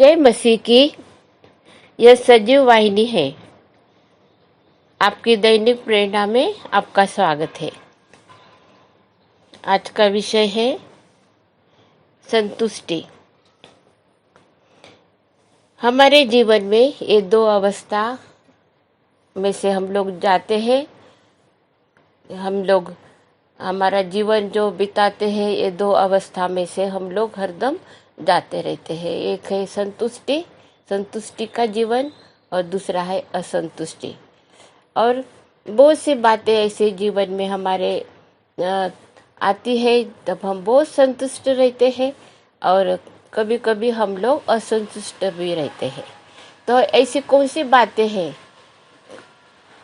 जय मसीह की। यह सजीव वाहिनी है। आपकी दैनिक प्रेरणा में आपका स्वागत है। आज का विषय है संतुष्टि। हमारे जीवन में ये दो अवस्था में से हम लोग जाते हैं। हम लोग हमारा जीवन जो बिताते हैं, ये दो अवस्था में से हम लोग हरदम जाते रहते हैं। एक है संतुष्टि का जीवन, और दूसरा है असंतुष्टि। और बहुत सी बातें ऐसे जीवन में हमारे आती है, तब हम बहुत संतुष्ट रहते हैं और कभी कभी हम लोग असंतुष्ट भी रहते हैं। तो ऐसी कौन सी बातें हैं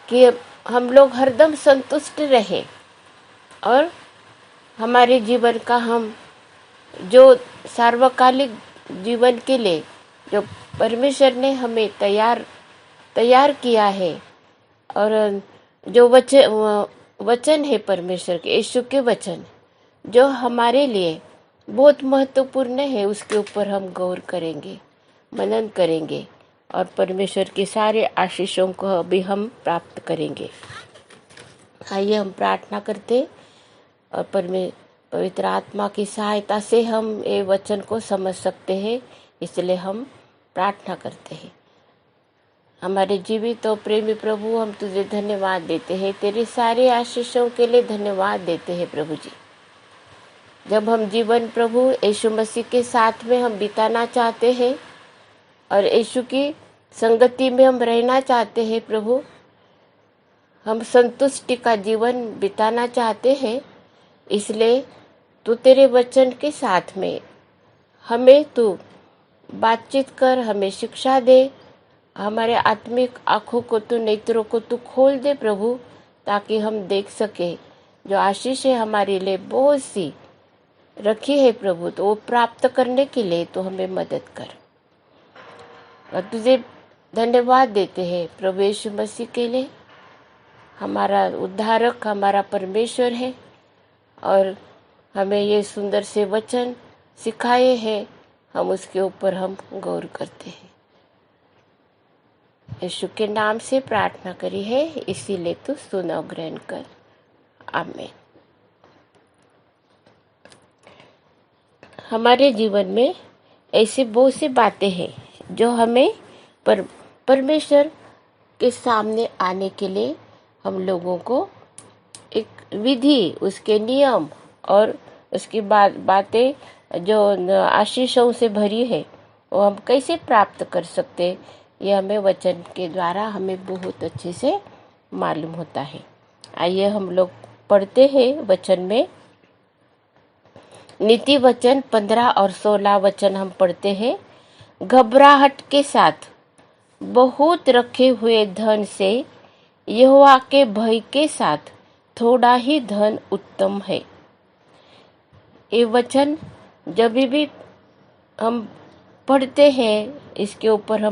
कि हम लोग हरदम संतुष्ट रहे और हमारे जीवन का हम जो सार्वकालिक जीवन के लिए जो परमेश्वर ने हमें तैयार किया है, और जो वचन है परमेश्वर के, यीशु के वचन जो हमारे लिए बहुत महत्वपूर्ण है, उसके ऊपर हम गौर करेंगे, मनन करेंगे और परमेश्वर के सारे आशीषों को भी हम प्राप्त करेंगे। आइए हम प्रार्थना करते और पवित्र आत्मा की सहायता से हम ये वचन को समझ सकते हैं, इसलिए हम प्रार्थना करते हैं। हमारे जीवित और प्रेमी प्रभु, हम तुझे धन्यवाद देते हैं, तेरे सारे आशीषों के लिए धन्यवाद देते हैं प्रभु जी। जब हम जीवन प्रभु यीशु मसीह के साथ में हम बिताना चाहते हैं और यीशु की संगति में हम रहना चाहते हैं प्रभु, हम संतुष्टि का जीवन बिताना चाहते हैं, इसलिए तू तेरे वचन के साथ में हमें तू बातचीत कर, हमें शिक्षा दे, हमारे आत्मिक आँखों को तू, नेत्रों को तू खोल दे प्रभु, ताकि हम देख सके जो आशीष है हमारे लिए बहुत सी रखी है प्रभु, तो वो प्राप्त करने के लिए तो हमें मदद कर। और तुझे धन्यवाद देते हैं प्रभु यीशु मसीह के लिए, हमारा उद्धारक, हमारा परमेश्वर है, और हमें ये सुंदर से वचन सिखाए हैं, हम उसके ऊपर हम गौर करते हैं। यीशु के नाम से प्रार्थना करी है, इसीलिए तू सुन और ग्रहण कर। आमीन। हमारे जीवन में ऐसी बहुत सी बातें हैं जो हमें परमेश्वर के सामने आने के लिए हम लोगों को एक विधि, उसके नियम और उसकी बातें जो आशीषों से भरी है, वो हम कैसे प्राप्त कर सकते, ये हमें वचन के द्वारा हमें बहुत अच्छे से मालूम होता है। आइए हम लोग पढ़ते हैं वचन में। नीति वचन 15 और 16 वचन हम पढ़ते हैं। घबराहट के साथ बहुत रखे हुए धन से यहोवा के भय के साथ थोड़ा ही धन उत्तम है। ये वचन जब भी हम पढ़ते हैं, इसके ऊपर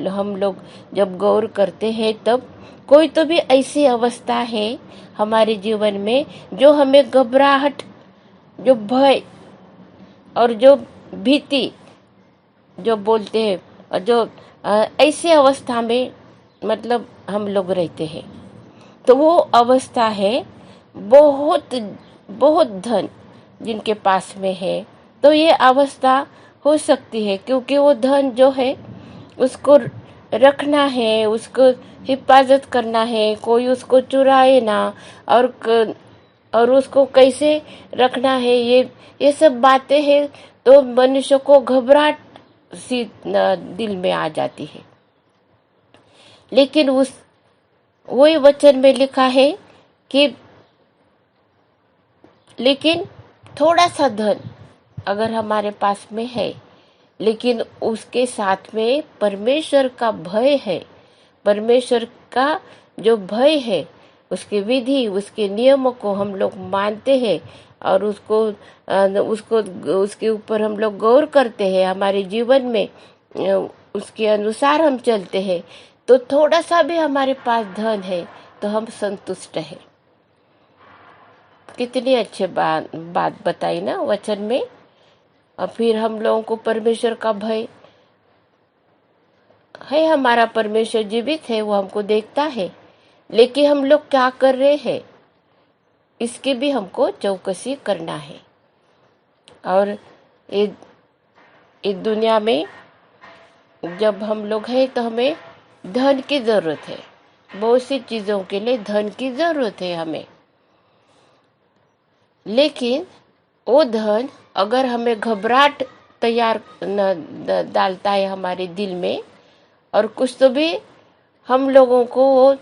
हम लोग जब गौर करते हैं, तब कोई तो भी ऐसी अवस्था है हमारे जीवन में जो हमें घबराहट, जो भय और जो भीति जो बोलते हैं, और जो ऐसी अवस्था में मतलब हम लोग रहते हैं, तो वो अवस्था है बहुत बहुत धन जिनके पास में है, तो ये अवस्था हो सकती है, क्योंकि वो धन जो है उसको रखना है, उसको हिफाजत करना है, कोई उसको चुराए ना, और उसको कैसे रखना है, ये सब बातें हैं, तो मनुष्य को घबराहट सी दिल में आ जाती है। लेकिन वही वचन में लिखा है कि लेकिन थोड़ा सा धन अगर हमारे पास में है, लेकिन उसके साथ में परमेश्वर का भय है, परमेश्वर का जो भय है, उसके विधि, उसके नियमों को हम लोग मानते हैं और उसके ऊपर हम लोग गौर करते हैं, हमारे जीवन में उसके अनुसार हम चलते हैं, तो थोड़ा सा भी हमारे पास धन है तो हम संतुष्ट हैं। कितनी अच्छी बात बताई ना वचन में। और फिर हम लोगों को परमेश्वर का भय है हमारा परमेश्वर जीवित है, वो हमको देखता है, लेकिन हम लोग क्या कर रहे हैं इसकी भी हमको चौकसी करना है। और इस दुनिया में जब हम लोग हैं तो हमें धन की ज़रूरत है, बहुत सी चीज़ों के लिए धन की ज़रूरत है हमें। लेकिन वो धन अगर हमें घबराहट तैयार डालता है हमारे दिल में, और कुछ तो भी हम लोगों को वो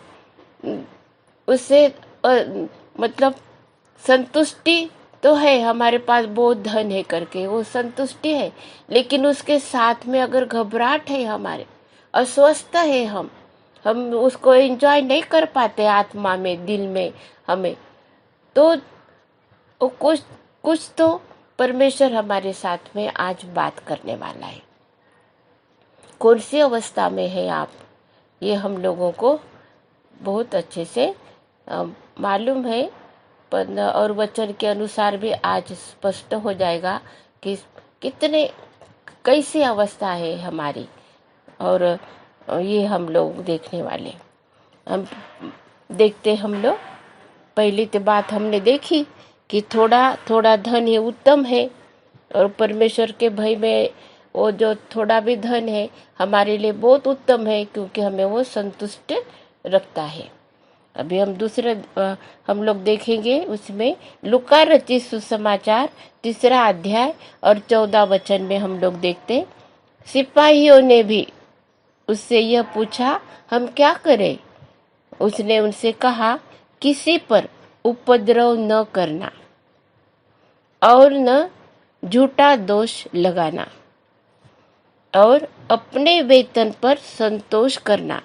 उससे मतलब संतुष्टि तो है, हमारे पास बहुत धन है करके वो संतुष्टि है, लेकिन उसके साथ में अगर घबराहट है, हमारे अस्वस्थ है, हम उसको एंजॉय नहीं कर पाते आत्मा में, दिल में हमें, तो कुछ तो परमेश्वर हमारे साथ में आज बात करने वाला है। कौन सी अवस्था में है आप, ये हम लोगों को बहुत अच्छे से मालूम है, और वचन के अनुसार भी आज स्पष्ट हो जाएगा कि कितने कैसी अवस्था है हमारी, और ये हम लोग देखने वाले। हम देखते हम लोग पहली तो बात हमने देखी कि थोड़ा थोड़ा धन है उत्तम है, और परमेश्वर के भय में वो जो थोड़ा भी धन है हमारे लिए बहुत उत्तम है, क्योंकि हमें वो संतुष्ट रखता है। अभी हम दूसरे हम लोग देखेंगे उसमें लूका रचित सुसमाचार 3 अध्याय और 14 वचन में हम लोग देखते, सिपाहियों ने भी उससे यह पूछा, हम क्या करें? उसने उनसे कहा, किसी पर उपद्रव न करना और न झूठा दोष लगाना, और अपने वेतन पर संतोष करना।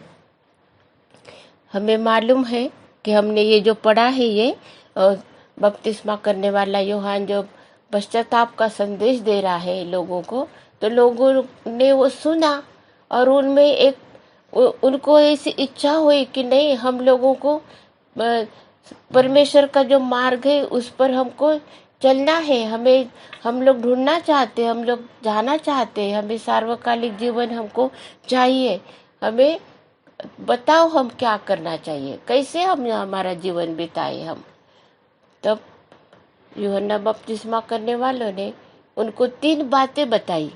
हमें मालूम है कि हमने ये जो पढ़ा है, ये बपतिस्मा करने वाला यूहन्ना जो पश्चाताप का संदेश दे रहा है लोगों को, तो लोगों ने वो सुना और उनमें उनको ऐसी इच्छा हुई कि नहीं, हम लोगों को परमेश्वर का जो मार्ग है उस पर हमको चलना है, हम लोग ढूंढना चाहते, हम लोग जाना चाहते, हमें सार्वकालिक जीवन हमको चाहिए, हमें बताओ हम क्या करना चाहिए, कैसे हम हमारा जीवन बिताए हम। तब यूहन्ना बपतिस्मा करने वालों ने उनको 3 बातें बताई,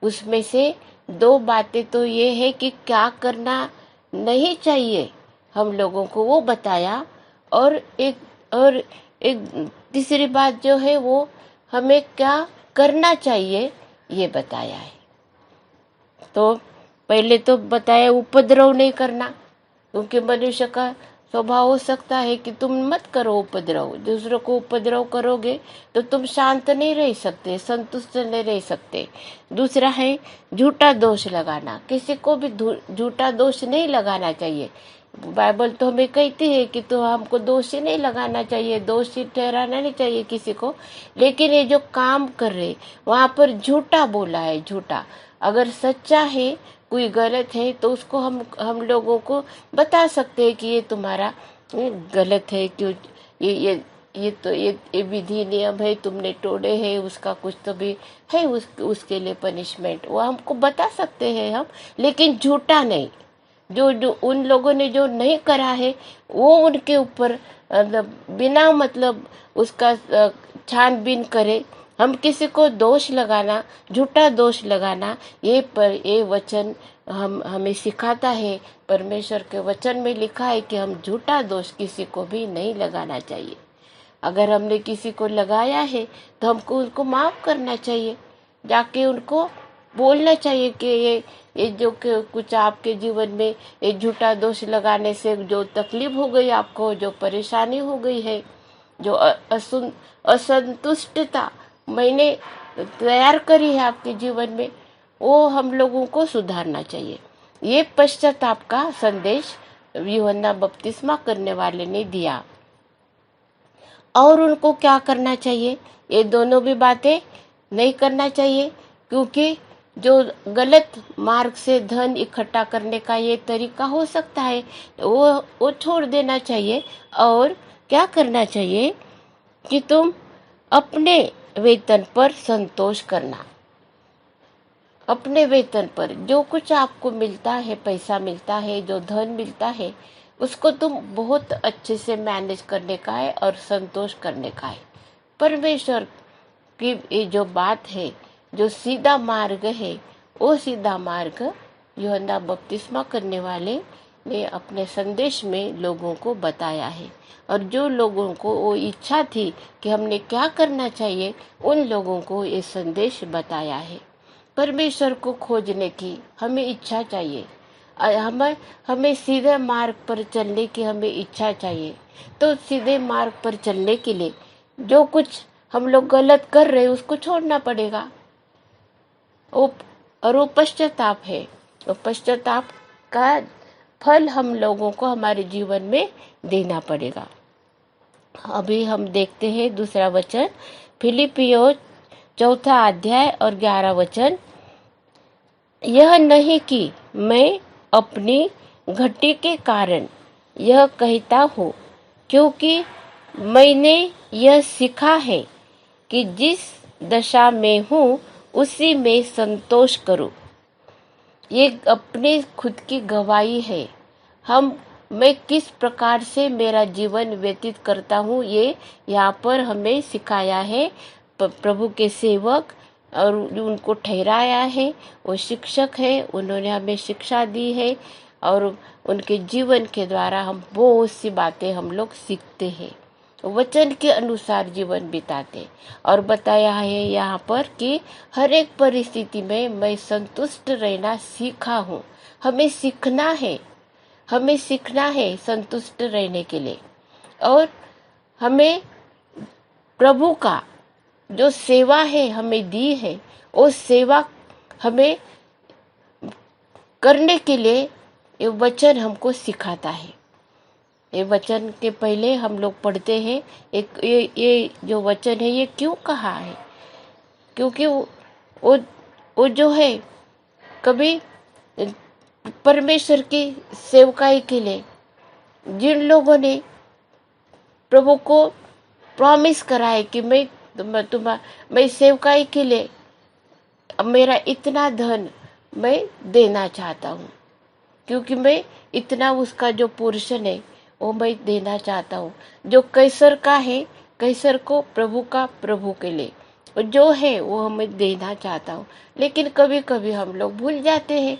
उसमें से 2 बातें तो ये है कि क्या करना नहीं चाहिए हम लोगों को, वो बताया, और एक तीसरी बात जो है वो हमें क्या करना चाहिए ये बताया है। तो पहले तो बताया उपद्रव नहीं करना, क्योंकि मनुष्य का स्वभाव हो सकता है कि तुम मत करो उपद्रव, दूसरों को उपद्रव करोगे तो तुम शांत नहीं रह सकते, संतुष्ट नहीं रह सकते। दूसरा है झूठा दोष लगाना, किसी को भी झूठा दोष नहीं लगाना चाहिए। बाइबल तो हमें कहती है कि तो हमको दोषी नहीं लगाना चाहिए, दोषी ठहराना नहीं चाहिए किसी को, लेकिन ये जो काम कर रहे वहाँ पर झूठा बोला है, झूठा। अगर सच्चा है, कोई गलत है, तो उसको हम लोगों को बता सकते हैं कि ये तुम्हारा गलत है, क्यों ये विधि नियम है, तुमने तोड़े हैं, उसका कुछ तो भी है, उसके लिए पनिशमेंट वो हमको बता सकते हैं हम, लेकिन झूठा नहीं। जो उन लोगों ने जो नहीं करा है वो उनके ऊपर बिना मतलब उसका छानबीन करे, हम किसी को दोष लगाना, झूठा दोष लगाना, ये वचन हमें सिखाता है। परमेश्वर के वचन में लिखा है कि हम झूठा दोष किसी को भी नहीं लगाना चाहिए। अगर हमने किसी को लगाया है तो हमको उनको माफ करना चाहिए, जाके उनको बोलना चाहिए कि ये जो कुछ आपके जीवन में ये झूठा दोष लगाने से जो तकलीफ हो गई आपको, जो परेशानी हो गई है, जो असंतुष्टता मैंने तैयार करी है आपके जीवन में, वो हम लोगों को सुधारना चाहिए। ये पश्चाताप का संदेश यूहन्ना बपतिस्मा करने वाले ने दिया। और उनको क्या करना चाहिए? ये दोनों भी बातें नहीं करना चाहिए, क्योंकि जो गलत मार्ग से धन इकट्ठा करने का ये तरीका हो सकता है, वो छोड़ देना चाहिए। और क्या करना चाहिए कि तुम अपने वेतन पर संतोष करना। अपने वेतन पर जो कुछ आपको मिलता है, पैसा मिलता है, जो धन मिलता है, उसको तुम बहुत अच्छे से मैनेज करने का है और संतोष करने का है। परमेश्वर की ये जो बात है, जो सीधा मार्ग है, वो सीधा मार्ग यूहन्ना बपतिस्मा करने वाले ने अपने संदेश में लोगों को बताया है। और जो लोगों को वो इच्छा थी कि हमने क्या करना चाहिए, उन लोगों को ये संदेश बताया है। परमेश्वर को खोजने की हमें इच्छा चाहिए, हमें सीधे मार्ग पर चलने की हमें इच्छा चाहिए। तो सीधे मार्ग पर चलने के लिए जो कुछ हम लोग गलत कर रहे हैं उसको छोड़ना पड़ेगा। और वो पश्चाताप है। वो पश्चाताप का फल हम लोगों को हमारे जीवन में देना पड़ेगा। अभी हम देखते हैं दूसरा वचन, फिलिपियों 4 अध्याय और 11 वचन। यह नहीं कि मैं अपनी घटी के कारण यह कहता हूँ, क्योंकि मैंने यह सीखा है कि जिस दशा में हूँ उसी में संतोष करूँ। ये अपनी खुद की गवाही है। मैं किस प्रकार से मेरा जीवन व्यतीत करता हूँ, ये यहाँ पर हमें सिखाया है प्रभु के सेवक, और उनको ठहराया है। वो शिक्षक है, उन्होंने हमें शिक्षा दी है, और उनके जीवन के द्वारा हम बहुत सी बातें हम लोग सीखते हैं, वचन के अनुसार जीवन बिताते। और बताया है यहाँ पर कि हर एक परिस्थिति में मैं संतुष्ट रहना सीखा हूँ। हमें सीखना है संतुष्ट रहने के लिए। और हमें प्रभु का जो सेवा है हमें दी है, वो सेवा हमें करने के लिए ये वचन हमको सिखाता है। ये वचन के पहले हम लोग पढ़ते हैं ये जो वचन है ये क्यों कहा है, क्योंकि वो जो है कभी परमेश्वर की सेवकाई के लिए जिन लोगों ने प्रभु को प्रॉमिस करा है कि मैं सेवकाई के लिए मेरा इतना धन मैं देना चाहता हूँ, क्योंकि मैं इतना उसका जो पोर्शन है वो मैं देना चाहता हूँ। जो कैसर का है कैसर को, प्रभु का प्रभु के लिए जो है वो मैं देना चाहता हूँ। लेकिन कभी कभी हम लोग भूल जाते हैं,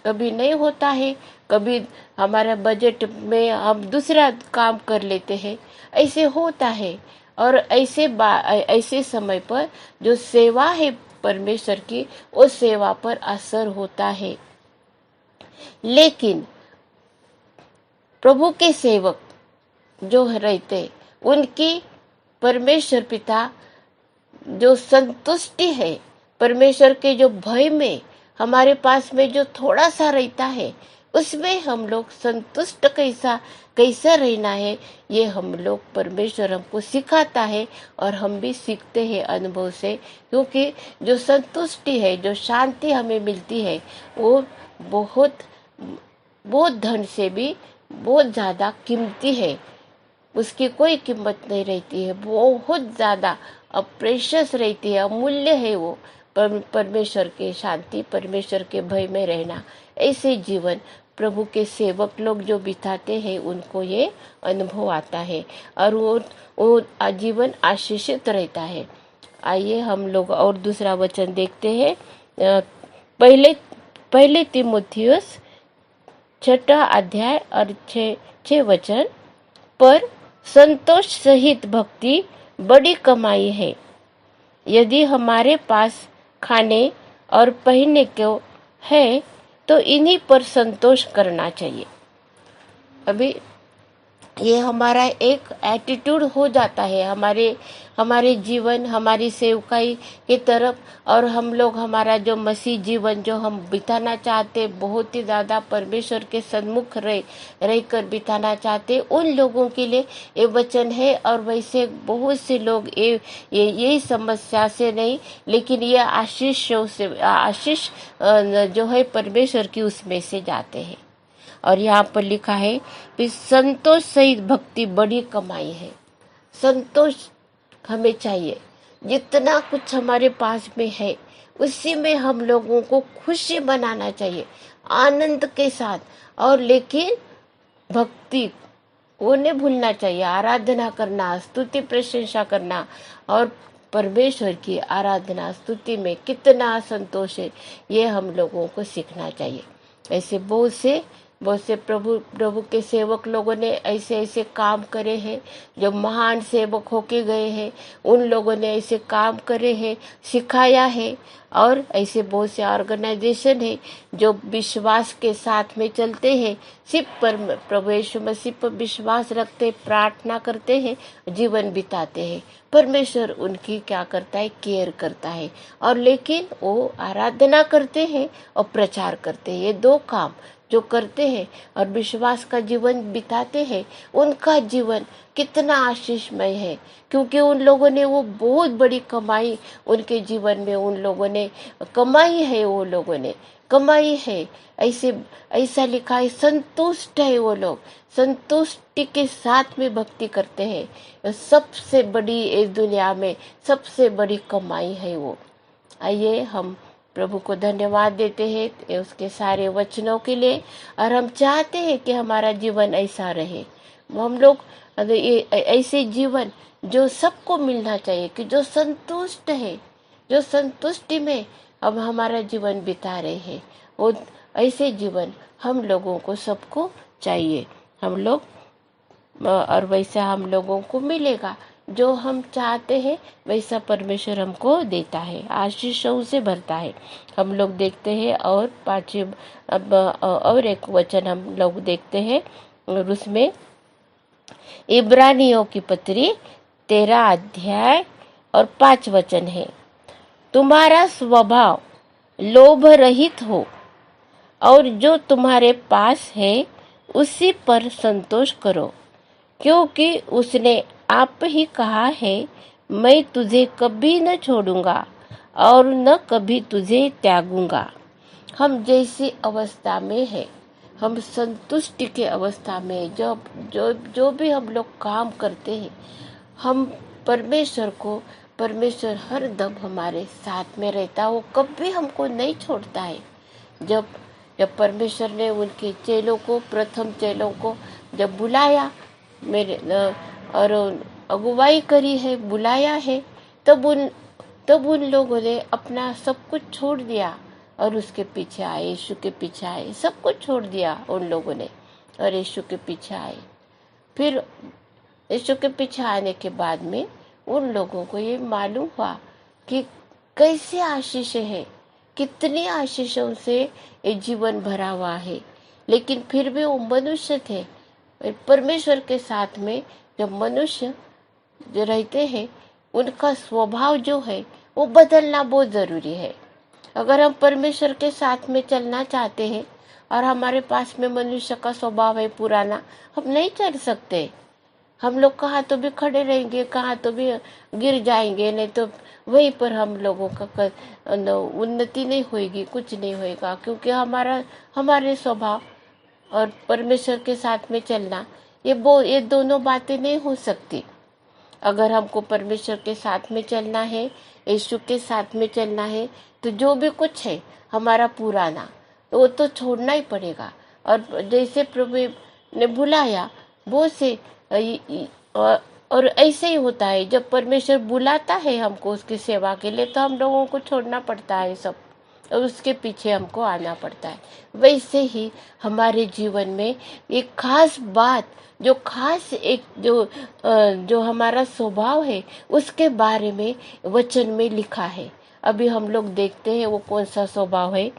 कभी नहीं होता है, कभी हमारा बजट में हम दूसरा काम कर लेते हैं, ऐसे होता है। और ऐसे समय पर जो सेवा है परमेश्वर की, उस सेवा पर असर होता है। लेकिन प्रभु के सेवक जो रहते, उनकी परमेश्वर पिता जो संतुष्टि है, परमेश्वर के जो भय में हमारे पास में जो थोड़ा सा रहता है, उसमें हम लोग संतुष्ट कैसा रहना है, ये हम लोग परमेश्वर हमको सिखाता है। और हम भी सीखते हैं अनुभव से, क्योंकि जो संतुष्टि है, जो शांति हमें मिलती है, वो बहुत धन से भी बहुत ज़्यादा कीमती है। उसकी कोई कीमत नहीं रहती है, बहुत ज़्यादा प्रेशियस रहती है, अमूल्य है वो परमेश्वर के शांति, परमेश्वर के भय में रहना। ऐसे जीवन प्रभु के सेवक लोग जो बिताते हैं उनको ये अनुभव आता है, और वो जीवन आशीषित रहता है। आइए हम लोग और दूसरा वचन देखते हैं। पहले तीमुथियुस 6 अध्याय और 6 वचन। पर संतोष सहित भक्ति बड़ी कमाई है। यदि हमारे पास खाने और पहनने को है तो इन्हीं पर संतोष करना चाहिए। अभी ये हमारा एक एटीट्यूड हो जाता है हमारे जीवन, हमारी सेवकाई की तरफ। और हम लोग हमारा जो मसीह जीवन जो हम बिताना चाहते, बहुत ही ज़्यादा परमेश्वर के सन्मुख रहकर बिताना चाहते, उन लोगों के लिए ये वचन है। और वैसे बहुत से लोग यही समस्या से नहीं, लेकिन ये आशीष जो है परमेश्वर की उसमें से जाते हैं। और यहाँ पर लिखा है कि संतोष सहित भक्ति बड़ी कमाई है। संतोष हमें चाहिए, जितना कुछ हमारे पास में है उसी में हम लोगों को खुशी बनाना चाहिए, आनंद के साथ। और लेकिन भक्ति वो नहीं भूलना चाहिए, आराधना करना, स्तुति प्रशंसा करना। और परमेश्वर की आराधना स्तुति में कितना संतोष है, ये हम लोगों को सीखना चाहिए। ऐसे बहुत से प्रभु प्रभु के सेवक लोगों ने ऐसे ऐसे काम करे हैं, जो महान सेवक होके गए हैं, उन लोगों ने ऐसे काम करे हैं, सिखाया है। और ऐसे बहुत से ऑर्गेनाइजेशन है जो विश्वास के साथ में चलते हैं, सिर्फ प्रभु यीशु मसीह पर विश्वास रखते, प्रार्थना करते हैं, जीवन बिताते हैं। परमेश्वर उनकी क्या करता है, केयर करता है। और लेकिन वो आराधना करते हैं और प्रचार करते हैं, ये दो काम जो करते हैं और विश्वास का जीवन बिताते हैं, उनका जीवन कितना आशीषमय है। क्योंकि उन लोगों ने वो बहुत बड़ी कमाई उनके जीवन में उन लोगों ने कमाई है, वो लोगों ने कमाई है। ऐसा लिखा है, संतुष्ट है वो लोग, संतुष्टि के साथ में भक्ति करते हैं। सबसे बड़ी इस दुनिया में सबसे बड़ी कमाई है वो। आइए हम प्रभु को धन्यवाद देते हैं उसके सारे वचनों के लिए, और हम चाहते हैं कि हमारा जीवन ऐसा रहे। हम लोग ऐसे जीवन जो सबको मिलना चाहिए, कि जो संतुष्ट है, जो संतुष्टि में अब हमारा जीवन बिता रहे हैं, वो ऐसे जीवन हम लोगों को सबको चाहिए। हम लोग और वैसा हम लोगों को मिलेगा, जो हम चाहते हैं वैसा परमेश्वर हमको देता है, आशीषों से भरता है। हम लोग देखते हैं और और एक वचन हम लोग देखते हैं, और उसमें इब्रानियों की पत्री 13 अध्याय और 5 वचन है। तुम्हारा स्वभाव लोभ रहित हो, और जो तुम्हारे पास है उसी पर संतोष करो, क्योंकि उसने आप ही कहा है, मैं तुझे कभी न छोड़ूंगा और न कभी तुझे त्यागूंगा। हम जैसी अवस्था में है, हम संतुष्टि के अवस्था में जब जो भी हम लोग काम करते हैं, हम परमेश्वर हर दम हमारे साथ में रहता है, वो कभी हमको नहीं छोड़ता है। जब परमेश्वर ने उनके चेलों को, प्रथम चेलों को जब बुलाया, और अगुवाई करी है, बुलाया है, तब उन लोगों ने अपना सब कुछ छोड़ दिया और उसके पीछे आए, यीशु के पीछे आए। सब कुछ छोड़ दिया उन लोगों ने और यीशु के पीछे आए। फिर यीशु के पीछे आने के बाद में उन लोगों को ये मालूम हुआ कि कैसे आशीष है, कितनी आशीषों से ये जीवन भरा हुआ है। लेकिन फिर भी वो मनुष्य थे। परमेश्वर के साथ में जब मनुष्य जो रहते हैं, उनका स्वभाव जो है वो बदलना बहुत ज़रूरी है। अगर हम परमेश्वर के साथ में चलना चाहते हैं और हमारे पास में मनुष्य का स्वभाव है पुराना, हम नहीं चल सकते। हम लोग कहाँ तो भी खड़े रहेंगे, कहाँ तो भी गिर जाएंगे, नहीं तो वहीं पर हम लोगों का उन्नति नहीं होगी, कुछ नहीं होएगा। क्योंकि हमारे स्वभाव और परमेश्वर के साथ में चलना, ये दोनों बातें नहीं हो सकती। अगर हमको परमेश्वर के साथ में चलना है, यीशु के साथ में चलना है, तो जो भी कुछ है हमारा पुराना, तो वो तो छोड़ना ही पड़ेगा। और जैसे प्रभु ने बुलाया वो से, और ऐसे ही होता है, जब परमेश्वर बुलाता है हमको उसकी सेवा के लिए, तो हम लोगों को छोड़ना पड़ता है सब, और उसके पीछे हमको आना पड़ता है। वैसे ही हमारे जीवन में एक खास बात, जो खास एक जो हमारा स्वभाव है, उसके बारे में वचन में लिखा है। अभी हम लोग देखते हैं वो कौन सा स्वभाव है।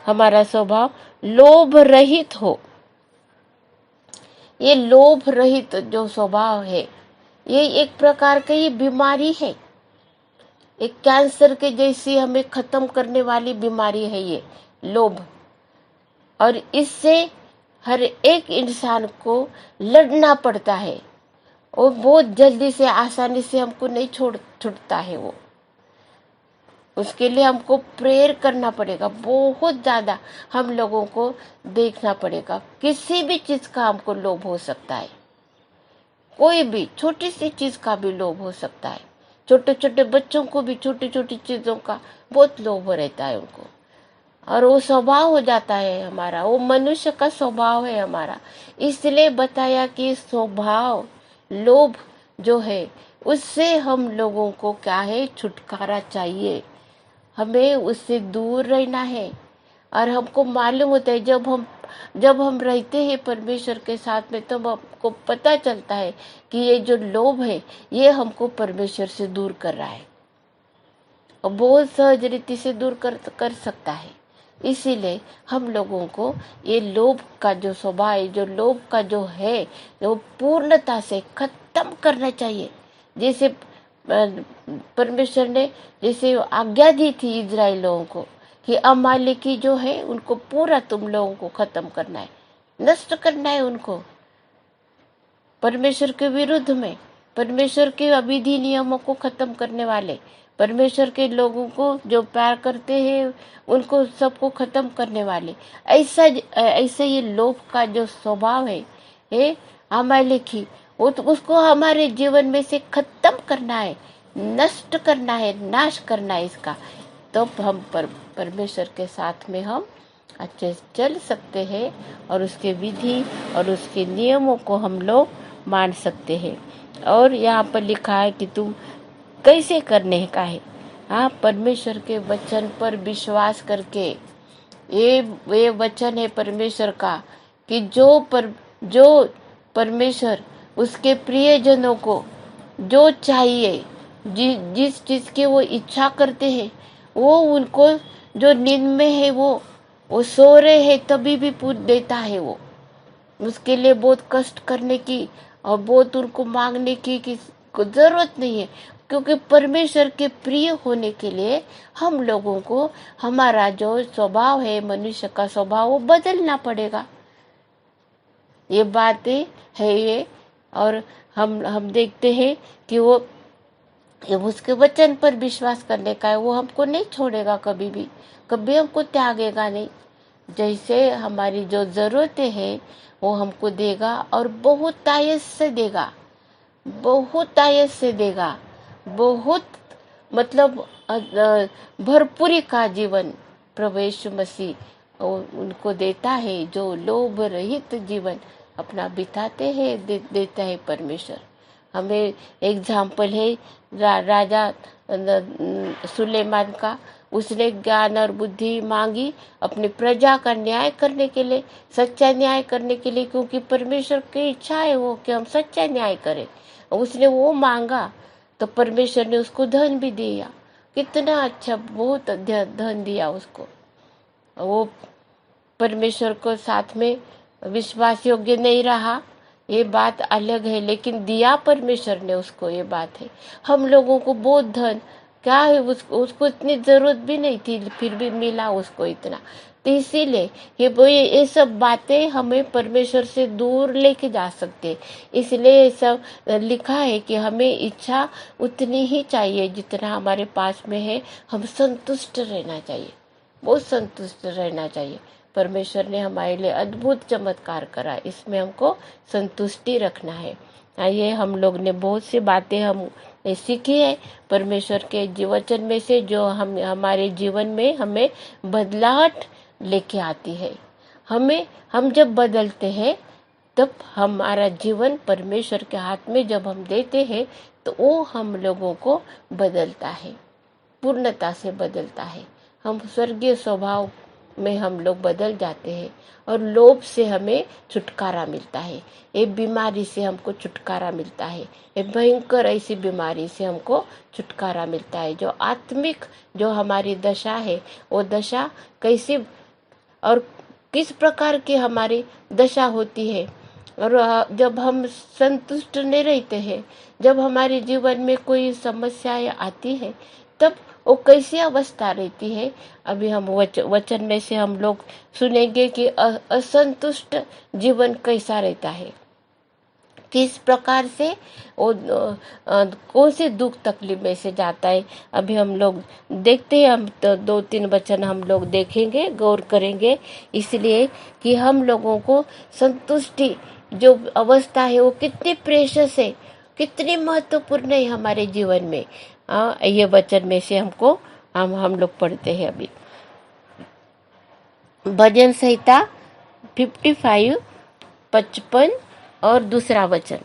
हमारा स्वभाव लोभ रहित हो। ये लोभ रहित जो स्वभाव है, ये एक प्रकार की ये बीमारी है, एक कैंसर के जैसी हमें खत्म करने वाली बीमारी है ये लोभ। और इससे हर एक इंसान को लड़ना पड़ता है। वो बहुत जल्दी से, आसानी से हमको नहीं छूटता है वो। उसके लिए हमको प्रेयर करना पड़ेगा, बहुत ज़्यादा हम लोगों को देखना पड़ेगा। किसी भी चीज़ का हमको लोभ हो सकता है, कोई भी छोटी सी चीज़ का भी लोभ हो सकता है। छोटे छोटे बच्चों को भी छोटी छोटी चीज़ों का बहुत लोभ रहता है उनको, और वो स्वभाव हो जाता है हमारा, वो मनुष्य का स्वभाव है हमारा। इसलिए बताया कि स्वभाव लोभ जो है उससे हम लोगों को क्या है, छुटकारा चाहिए, हमें उससे दूर रहना है। और हमको मालूम होता है जब हम रहते हैं परमेश्वर के साथ में, तब हमको पता चलता है कि ये जो लोभ है ये हमको परमेश्वर से दूर कर रहा है, और बहुत सहज रीति से दूर कर सकता है। इसीलिए हम लोगों को ये लोभ का जो स्वभाव है, जो लोभ का जो है, वो पूर्णता से खत्म करना चाहिए। जैसे परमेश्वर ने जैसे आज्ञा दी थी इजराइल लोगों को कि अमालेकी जो है उनको पूरा तुम लोगों को खत्म करना है, नष्ट करना है उनको, परमेश्वर के विरुद्ध में, परमेश्वर के अविधि नियमों को खत्म करने वाले, परमेश्वर के लोगों को जो प्यार करते हैं उनको सबको खत्म करने वाले। ऐसा ये लोभ का जो स्वभाव है अमालेकी, वो तो उसको हमारे जीवन में से खत्म करना है, नष्ट करना है, नाश करना है इसका। तो हम परमेश्वर के साथ में हम अच्छे से चल सकते हैं, और उसके विधि और उसके नियमों को हम लोग मान सकते हैं। और यहाँ पर लिखा है कि तुम कैसे करने का है, हाँ, परमेश्वर के वचन पर विश्वास करके। ये वचन है परमेश्वर का कि जो परमेश्वर उसके प्रियजनों को जो चाहिए, जिस चीज की वो इच्छा करते हैं, वो उनको जो नींद में है वो सो रहे हैं तभी भी पूछ देता है। वो उसके लिए बहुत कष्ट करने की और बहुत उनको मांगने की जरूरत नहीं है, क्योंकि परमेश्वर के प्रिय होने के लिए हम लोगों को हमारा जो स्वभाव है, मनुष्य का स्वभाव, वो बदलना पड़ेगा। ये बातें है ये, और हम देखते हैं कि वो उसके वचन पर विश्वास करने का है, वो हमको नहीं छोड़ेगा कभी भी, कभी हमको त्यागेगा नहीं। जैसे हमारी जो जरूरतें हैं वो हमको देगा, और बहुत आयत से देगा, बहुत आयत से देगा, बहुत मतलब भरपूरी का जीवन प्रभु यीशु मसीह उनको देता है, जो लोभ रहित जीवन अपना बिताते हैं, देता है परमेश्वर। हमें एग्जाम्पल है राजा सुलेमान का। उसने ज्ञान और बुद्धि मांगी अपनी प्रजा का न्याय करने के लिए, सच्चा न्याय करने के लिए, क्योंकि परमेश्वर की इच्छा है वो कि हम सच्चा न्याय करें। उसने वो मांगा तो परमेश्वर ने उसको धन भी दिया, कितना अच्छा, बहुत धन दिया उसको। वो परमेश्वर को साथ में विश्वास योग्य नहीं रहा, ये बात अलग है, लेकिन दिया परमेश्वर ने उसको, ये बात है। हम लोगों को बहुत धन क्या है, उसको इतनी जरूरत भी नहीं थी, फिर भी मिला उसको इतना। तो इसीलिए ये सब बातें हमें परमेश्वर से दूर लेके जा सकते, इसलिए ये सब लिखा है कि हमें इच्छा उतनी ही चाहिए जितना हमारे पास में है। हम संतुष्ट रहना चाहिए, बहुत संतुष्ट रहना चाहिए। परमेश्वर ने हमारे लिए अद्भुत चमत्कार करा, इसमें हमको संतुष्टि रखना है। ये हम लोग ने बहुत सी बातें हम सीखी है परमेश्वर के वचन में से, जो हमारे जीवन में हमें बदलाहट लेके आती है। हम जब बदलते हैं तब हमारा जीवन परमेश्वर के हाथ में जब हम देते हैं तो वो हम लोगों को बदलता है, पूर्णता से बदलता है। हम स्वर्गीय स्वभाव में हम लोग बदल जाते हैं, और लोभ से हमें छुटकारा मिलता है। ये बीमारी से हमको छुटकारा मिलता है, ये भयंकर ऐसी बीमारी से हमको छुटकारा मिलता है। जो आत्मिक जो हमारी दशा है, वो दशा कैसी और किस प्रकार की हमारी दशा होती है, और जब हम संतुष्ट नहीं रहते हैं, जब हमारे जीवन में कोई समस्याएं आती है, तब वो कैसी अवस्था रहती है। अभी हम वचन में से हम लोग सुनेंगे कि असंतुष्ट जीवन कैसा रहता है, किस प्रकार से वो कौन से दुख तकलीफ में से जाता है। अभी हम लोग देखते हैं, हम तो 2-3 वचन हम लोग देखेंगे, गौर करेंगे, इसलिए कि हम लोगों को संतुष्टि जो अवस्था है वो कितनी प्रेशियस है, कितनी महत्वपूर्ण है हमारे जीवन में। ये वचन में से हम लोग पढ़ते हैं अभी। भजन संहिता 55, 55 और दूसरा वचन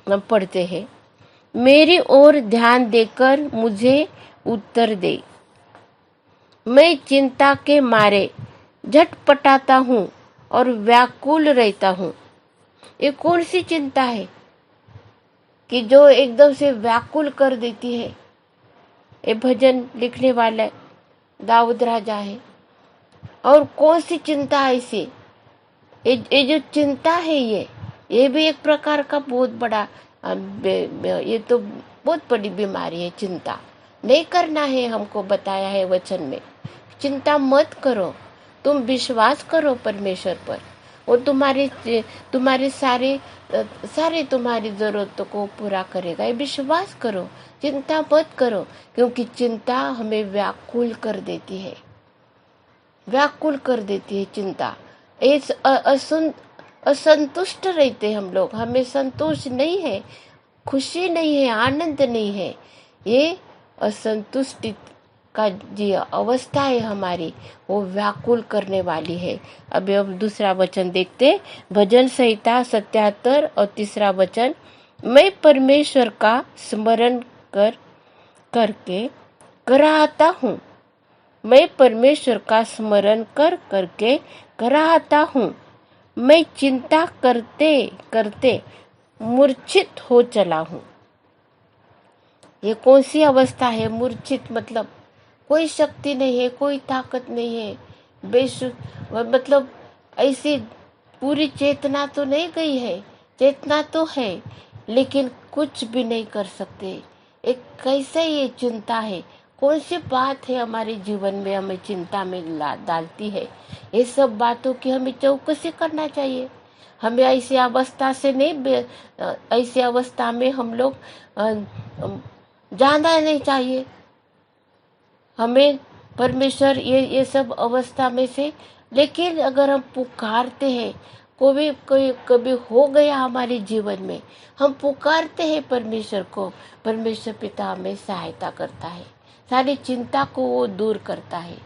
हम पढ़ते हैं। मेरी ओर ध्यान देकर मुझे उत्तर दे, मैं चिंता के मारे झटपटाता हूँ और व्याकुल रहता हूँ। ये कौन सी चिंता है कि जो एकदम से व्याकुल कर देती है? ये भजन लिखने वाला दाऊद राजा है। और कौन सी चिंता है ऐसी? ये जो चिंता है ये भी एक प्रकार का बहुत बड़ा ये तो बहुत बड़ी बीमारी है। चिंता नहीं करना है, हमको बताया है वचन में। चिंता मत करो, तुम विश्वास करो परमेश्वर पर, वो तुम्हारे सारे तुम्हारी जरूरतों को पूरा करेगा। ये विश्वास करो, चिंता मत करो, क्योंकि चिंता हमें व्याकुल कर देती है, व्याकुल कर देती है चिंता। इस असंतुष्ट रहते हम लोग, हमें संतोष नहीं है, खुशी नहीं है, आनंद नहीं है। ये असंतुष्टि का जी अवस्था है हमारी, वो व्याकुल करने वाली है। अभी अब दूसरा वचन देखते। भजन संहिता 77 और तीसरा वचन। मैं परमेश्वर का स्मरण करके कराहता हूँ, मैं परमेश्वर का स्मरण करके कराहता हूँ। मैं चिंता करते करते मूर्छित हो चला हूँ। ये कौन सी अवस्था है? मूर्छित मतलब कोई शक्ति नहीं है, कोई ताकत नहीं है, मतलब ऐसी पूरी चेतना तो नहीं गई है, चेतना तो है लेकिन कुछ भी नहीं कर सकते। एक कैसे ये चिंता है? कौन सी बात है हमारे जीवन में हमें चिंता में डालती है? ये सब बातों की हमें चौकसी करना चाहिए। हमें ऐसी अवस्था से नहीं, ऐसी अवस्था में हम लोग जाना नहीं चाहिए। हमें परमेश्वर ये सब अवस्था में से, लेकिन अगर हम पुकारते हैं, कभी हो गया हमारे जीवन में, हम पुकारते हैं परमेश्वर को, परमेश्वर पिता हमें सहायता करता है, सारी चिंता को वो दूर करता है।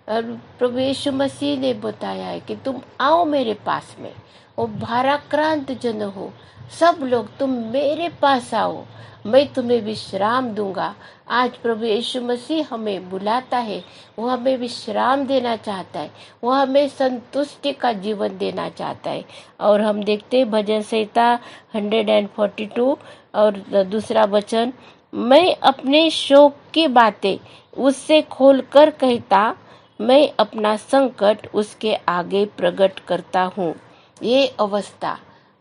और प्रभु यीशु मसीह ने बताया है कि तुम आओ मेरे पास में, वो भाराक्रांत जन हो, सब लोग तुम मेरे पास आओ, मैं तुम्हें विश्राम दूंगा। आज प्रभु यीशु मसीह हमें बुलाता है, वो हमें विश्राम देना चाहता है, वो हमें संतुष्टि का जीवन देना चाहता है। और हम देखते हैं भजन संहिता 142 और दूसरा वचन। मैं अपने शोक की बातें उससे खोलकर कहता, मैं अपना संकट उसके आगे प्रकट करता हूँ। ये अवस्था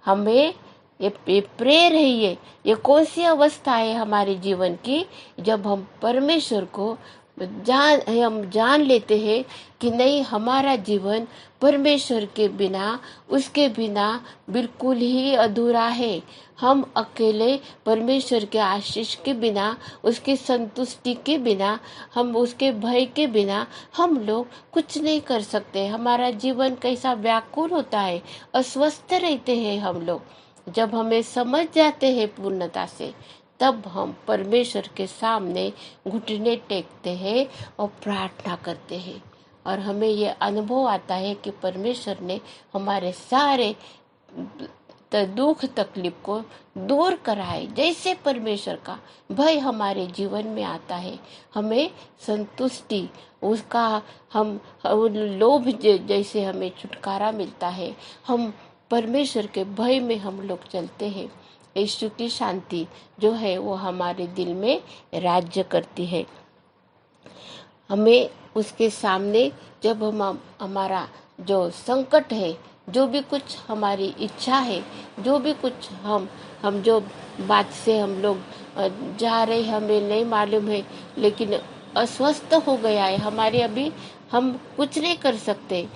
हमें, ये प्रेयर है, ये कौन सी अवस्था है हमारे जीवन की? जब हम परमेश्वर को हम जान लेते हैं कि नहीं, हमारा जीवन परमेश्वर के बिना, उसके बिना बिल्कुल ही अधूरा है। हम अकेले परमेश्वर के आशीष के बिना, उसकी संतुष्टि के बिना, हम उसके भय के बिना हम लोग कुछ नहीं कर सकते। हमारा जीवन कैसा व्याकुल होता है, अस्वस्थ रहते हैं हम लोग। जब हमें समझ जाते हैं पूर्णता से, तब हम परमेश्वर के सामने घुटने टेकते हैं और प्रार्थना करते हैं, और हमें ये अनुभव आता है कि परमेश्वर ने हमारे सारे दुख तकलीफ को दूर करा है। जैसे परमेश्वर का भय हमारे जीवन में आता है, हमें संतुष्टि उसका, हम लोभ जैसे हमें छुटकारा मिलता है, हम परमेश्वर के भय में हम लोग चलते हैं। यीशु की शांति जो है वो हमारे दिल में राज्य करती है। हमें उसके सामने जब हम हमारा जो संकट है, जो भी कुछ हमारी इच्छा है, जो भी कुछ हम जो बात से हम लोग जा रहे, हमें नहीं मालूम है, लेकिन अस्वस्थ हो गया है हमारे, अभी हम कुछ नहीं कर सकते,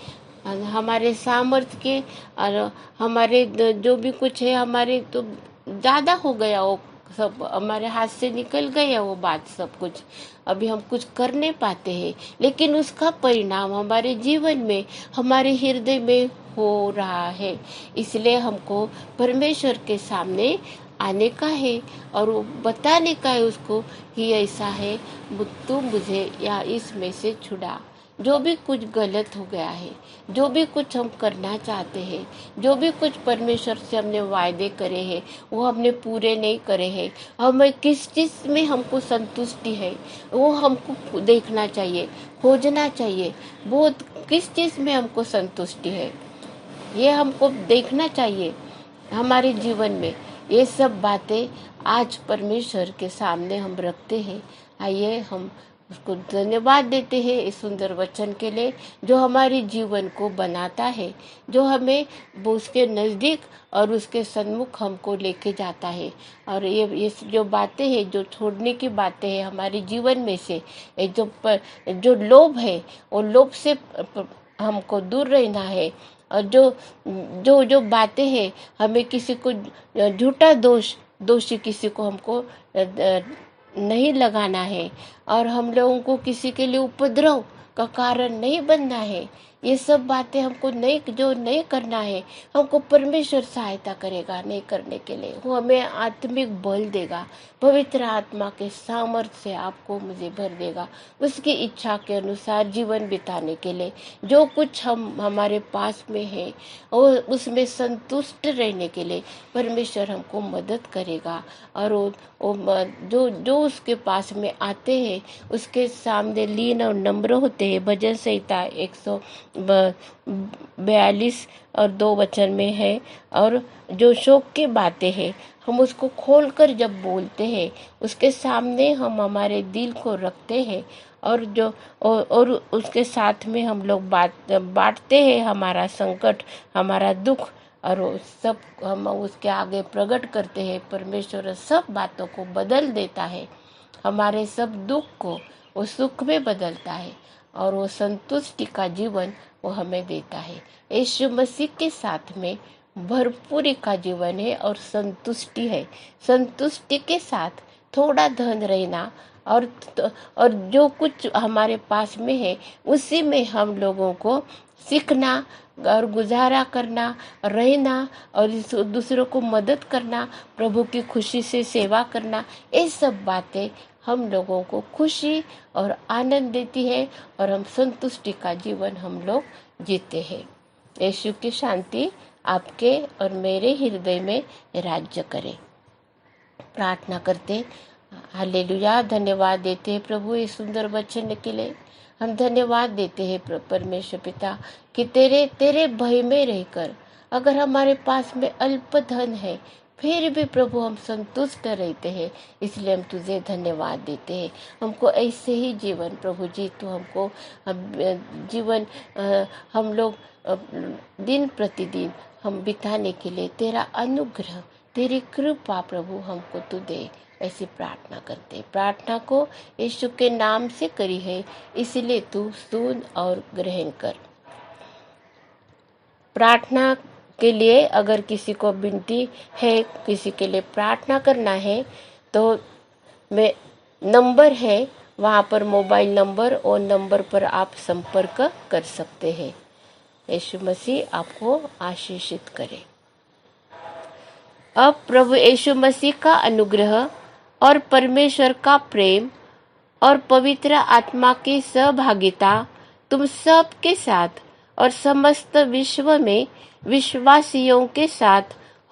हमारे सामर्थ्य के और हमारे जो भी कुछ है हमारे तो ज़्यादा हो गया, वो सब हमारे हाथ से निकल गया वो बात, सब कुछ अभी हम कुछ कर नहीं पाते हैं, लेकिन उसका परिणाम हमारे जीवन में, हमारे हृदय में हो रहा है। इसलिए हमको परमेश्वर के सामने आने का है और वो बताने का है उसको कि ऐसा है, तू मुझे या इसमें से छुड़ा। जो भी कुछ गलत हो गया है, जो भी कुछ हम करना चाहते हैं, जो भी कुछ परमेश्वर से हमने वायदे करे हैं वो हमने पूरे नहीं करे हैं, हमें किस चीज़ में हमको संतुष्टि है वो हमको देखना चाहिए, खोजना चाहिए। बहुत किस चीज़ में हमको संतुष्टि है ये हमको देखना चाहिए हमारे जीवन में। ये सब बातें आज परमेश्वर के सामने हम रखते हैं। आइए हम उसको धन्यवाद देते हैं इस सुंदर वचन के लिए जो हमारे जीवन को बनाता है, जो हमें उसके नज़दीक और उसके सन्मुख हमको लेके जाता है। और ये जो बातें हैं, जो छोड़ने की बातें हैं हमारे जीवन में से, जो लोभ है वो लोभ से हमको दूर रहना है। और जो बातें हैं, हमें किसी को झूठा दोषी किसी को हमको नहीं लगाना है और हम लोगों को किसी के लिए उपद्रव का कारण नहीं बनना है। ये सब बातें हमको नहीं करना है। हमको परमेश्वर सहायता करेगा नहीं करने के लिए। वो हमें आत्मिक बल देगा, पवित्र आत्मा के सामर्थ्य से आपको मुझे भर देगा उसकी इच्छा के अनुसार जीवन बिताने के लिए। जो कुछ हमारे पास में है और उसमें संतुष्ट रहने के लिए परमेश्वर हमको मदद करेगा। और जो उसके पास में आते हैं उसके सामने लीन और नम्र होते हैं। भजन संहिता 142 और 2 वचन में है। और जो शोक की बातें हैं हम उसको खोलकर जब बोलते हैं, उसके सामने हम हमारे दिल को रखते हैं और उसके साथ में हम लोग बांटते हैं हमारा संकट, हमारा दुख, और वो सब हम उसके आगे प्रकट करते हैं। परमेश्वर सब बातों को बदल देता है, हमारे सब दुख को वो सुख में बदलता है और वो संतुष्टि का जीवन वो हमें देता है। यीशु मसीह के साथ में भरपूरी का जीवन है और संतुष्टि है। संतुष्टि के साथ थोड़ा धन रहना और जो कुछ हमारे पास में है उसी में हम लोगों को सीखना और गुजारा करना, रहना और दूसरों को मदद करना, प्रभु की खुशी से सेवा करना, ये सब बातें हम लोगों को खुशी और आनंद देती है और हम संतुष्टि का जीवन हम लोग जीते हैं। यीशु की शांति आपके और मेरे हृदय में राज्य करे। प्रार्थना करते, हालेलुया। धन्यवाद देते हैं प्रभु इस सुंदर वचन के लिए। हम धन्यवाद देते हैं परमेश्वर पिता कि तेरे भय में रहकर अगर हमारे पास में अल्प धन है फिर भी प्रभु हम संतुष्ट रहते हैं, इसलिए हम तुझे धन्यवाद देते हैं। हमको ऐसे ही जीवन प्रभु जी तो हमको जीवन हम लोग दिन प्रतिदिन हम बिताने के लिए तेरा अनुग्रह, तेरी कृपा प्रभु हमको तू दे, ऐसी प्रार्थना करते। प्रार्थना को यीशु के नाम से करी है, इसलिए तू सुन और ग्रहण कर। प्रार्थना के लिए अगर किसी को विनती है, किसी के लिए प्रार्थना करना है तो मैं नंबर है वहाँ पर मोबाइल नंबर और नंबर पर आप संपर्क कर सकते हैं। यीशु मसीह आपको आशीषित करे। अब प्रभु यीशु मसीह का अनुग्रह और परमेश्वर का प्रेम और पवित्र आत्मा की सहभागिता तुम सब के साथ और समस्त विश्व में विश्वासियों के साथ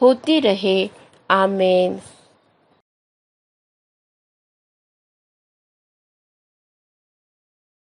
होती रहे। आमीन।